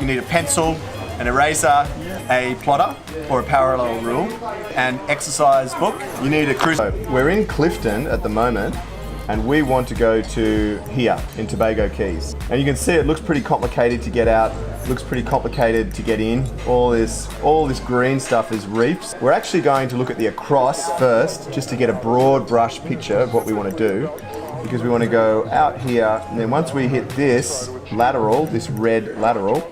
you need a pencil, an eraser, a plotter or a parallel rule, and exercise book. You need a cruise. So we're in Clifton at the moment, and we want to go to here in Tobago Keys. And you can see it looks pretty complicated to get out, looks pretty complicated to get in. All this green stuff is reefs. We're actually going to look at the across first, just to get a broad brush picture of what we want to do, because we want to go out here, and then once we hit this lateral, this red lateral,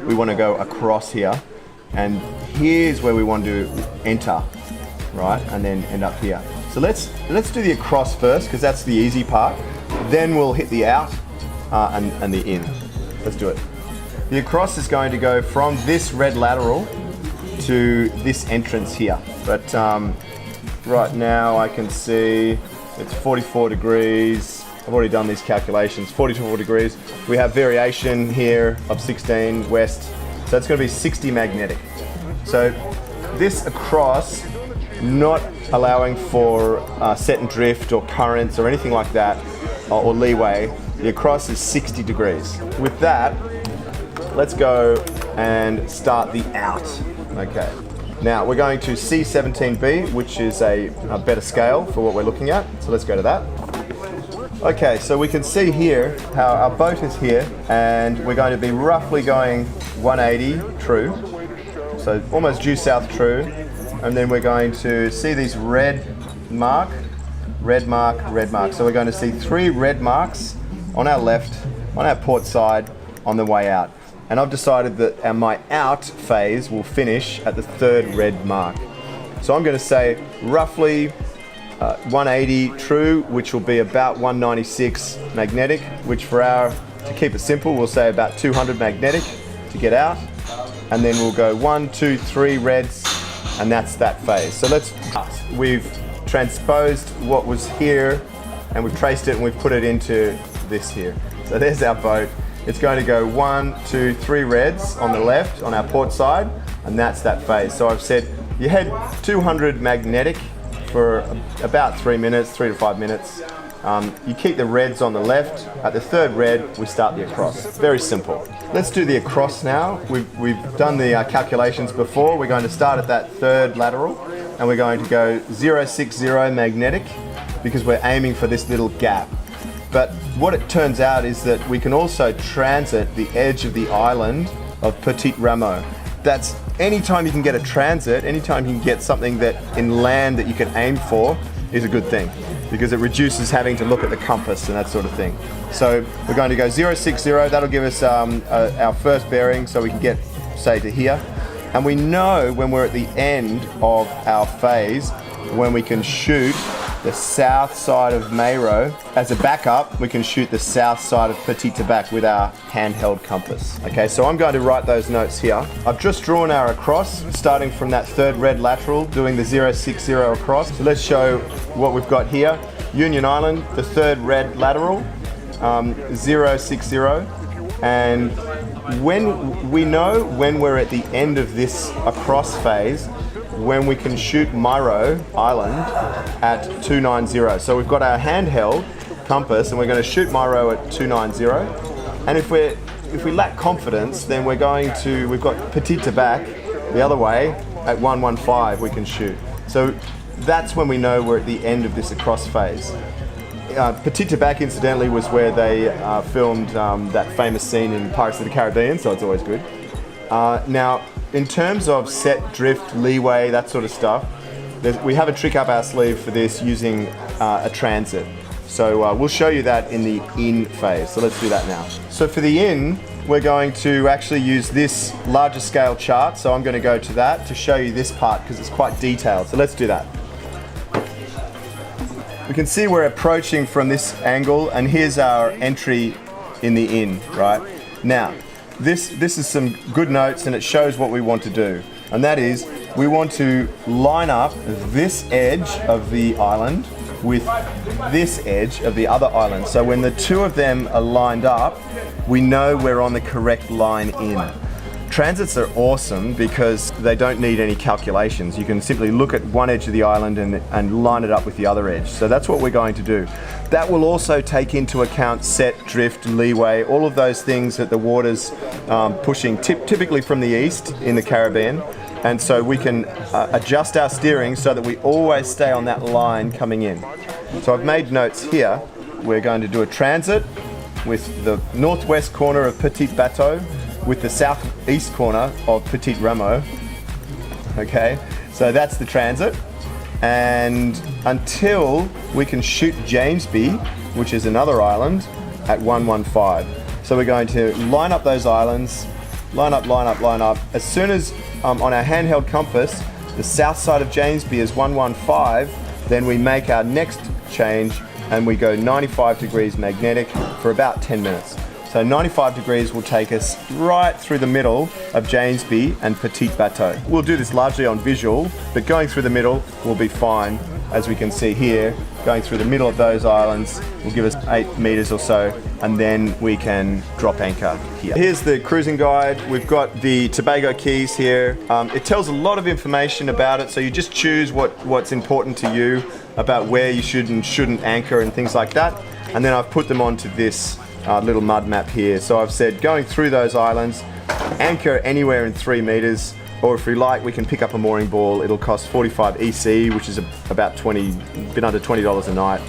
we want to go across here, and here's where we want to enter, right, and then end up here. So let's do the across first, because that's the easy part. Then we'll hit the out and the in. Let's do it. The across is going to go from this red lateral to this entrance here. But right now I can see it's 44 degrees. I've already done these calculations, 44 degrees. We have variation here of 16 west, so it's going to be 60 magnetic. So this across, not allowing for set and drift or currents or anything like that, or leeway, the across is 60 degrees. With that, let's go and start the out. Okay. Now we're going to C17B, which is a better scale for what we're looking at. So let's go to that. Okay, so we can see here how our boat is here, and we're going to be roughly going 180 true. So almost due south true. And then we're going to see these red mark, red mark, red mark. So we're going to see 3 red marks on our left, on our port side, on the way out. And I've decided that my out phase will finish at the 3rd red mark. So I'm going to say roughly 180 true, which will be about 196 magnetic, which to keep it simple, we'll say about 200 magnetic to get out. And then we'll go 1, 2, 3 reds, and that's that phase. So we've transposed what was here, and we've traced it, and we've put it into this here. So there's our boat. It's going to go 1, 2, 3 reds on the left, on our port side, and that's that phase. So I've said you head 200 magnetic for about 3 minutes, 3 to 5 minutes. You keep the reds on the left. At the 3rd red, we start the across. Very simple. Let's do the across now. We've done the calculations before. We're going to start at that 3rd lateral, and we're going to go 060 magnetic, because we're aiming for this little gap. But what it turns out is that we can also transit the edge of the island of Petit Rameau. That's anytime you can get a transit, anytime you can get something that in land that you can aim for, is a good thing, because it reduces having to look at the compass and that sort of thing. So we're going to go 060, that'll give us our first bearing, so we can get, say, to here. And we know when we're at the end of our phase, when we can shoot the south side of Mayro. As a backup, we can shoot the south side of Petit Tabac with our handheld compass. Okay, so I'm going to write those notes here. I've just drawn our across, starting from that 3rd red lateral, doing the 060 across. So let's show what we've got here. Union Island, the 3rd red lateral, 060. And when we know when we're at the end of this across phase, when we can shoot Mayro Island at 290. So we've got our handheld compass, and we're going to shoot Mayro at 290. And if we lack confidence, then we've got Petit Tabac the other way at 115 we can shoot. So that's when we know we're at the end of this across phase. Petit Tabac, incidentally, was where they filmed that famous scene in Pirates of the Caribbean, so it's always good. Now, in terms of set, drift, leeway, that sort of stuff, we have a trick up our sleeve for this using a transit. So we'll show you that in the in phase. So let's do that now. So for the in, we're going to actually use this larger scale chart. So I'm going to go to that to show you this part, because it's quite detailed. So let's do that. We can see we're approaching from this angle, and here's our entry in the in, right? Now, this is some good notes, and it shows what we want to do. And that is, we want to line up this edge of the island with this edge of the other island. So when the two of them are lined up, we know we're on the correct line in. Transits are awesome because they don't need any calculations. You can simply look at one edge of the island and line it up with the other edge. So that's what we're going to do. That will also take into account set, drift, leeway, all of those things that the water's pushing typically from the east in the Caribbean. And so we can adjust our steering so that we always stay on that line coming in. So I've made notes here. We're going to do a transit with the northwest corner of Petit Bateau with the southeast corner of Petit Ramo. Okay, so that's the transit. And until we can shoot Jamesby, which is another island, at 115. So we're going to line up those islands, line up, line up, line up. As soon as on our handheld compass, the south side of Jamesby is 115, then we make our next change and we go 95 degrees magnetic for about 10 minutes. So 95 degrees will take us right through the middle of Jamesby and Petit Bateau. We'll do this largely on visual, but going through the middle will be fine. As we can see here, going through the middle of those islands will give us 8 meters or so, and then we can drop anchor here. Here's the cruising guide. We've got the Tobago Keys here. It tells a lot of information about it, so you just choose what's important to you about where you should and shouldn't anchor and things like that. And then I've put them onto this little mud map here. So I've said going through those islands, anchor anywhere in 3 meters, or if we like, we can pick up a mooring ball. It'll cost 45 EC, which is about a bit under $20 a night.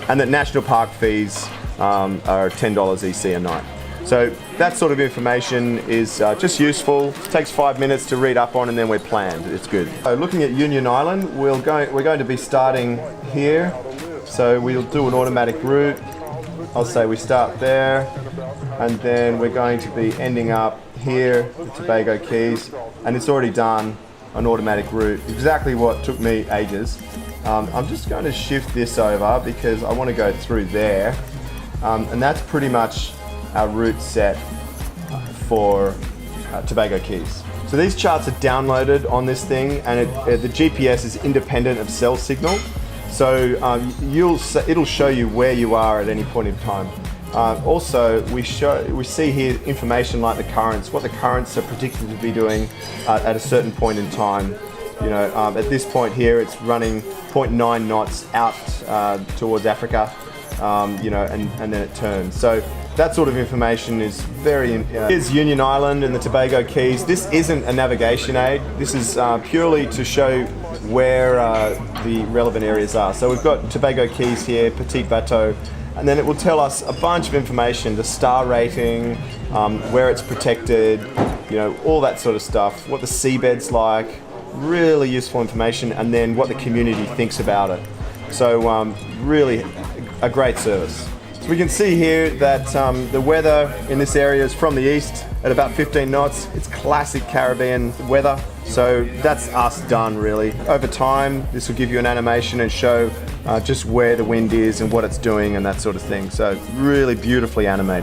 And that national park fees are $10 EC a night. So that sort of information is just useful. It takes 5 minutes to read up on, and then we're planned. It's good. So looking at Union Island, we're going to be starting here. So we'll do an automatic route. I'll say we start there, and then we're going to be ending up here, the Tobago Keys, and it's already done an automatic route. Exactly what took me ages. I'm just going to shift this over because I want to go through there, and that's pretty much our route set for Tobago Keys. So these charts are downloaded on this thing, and the GPS is independent of cell signal. So it'll show you where you are at any point in time. Also, we see here information like the currents, what the currents are predicted to be doing at a certain point in time. You know, at this point here, it's running 0.9 knots out towards Africa. You know, and then it turns. So that sort of information is very. Here's Union Island and the Tobago Keys. This isn't a navigation aid. This is purely to show where the relevant areas are. So we've got Tobago Keys here, Petit Bateau, and then it will tell us a bunch of information, the star rating, where it's protected, you know, all that sort of stuff, what the seabed's like, really useful information, and then what the community thinks about it. So really a great service. So we can see here that the weather in this area is from the east at about 15 knots. It's classic Caribbean weather. So that's us done really. Over time, this will give you an animation and show just where the wind is and what it's doing and that sort of thing. So really beautifully animated.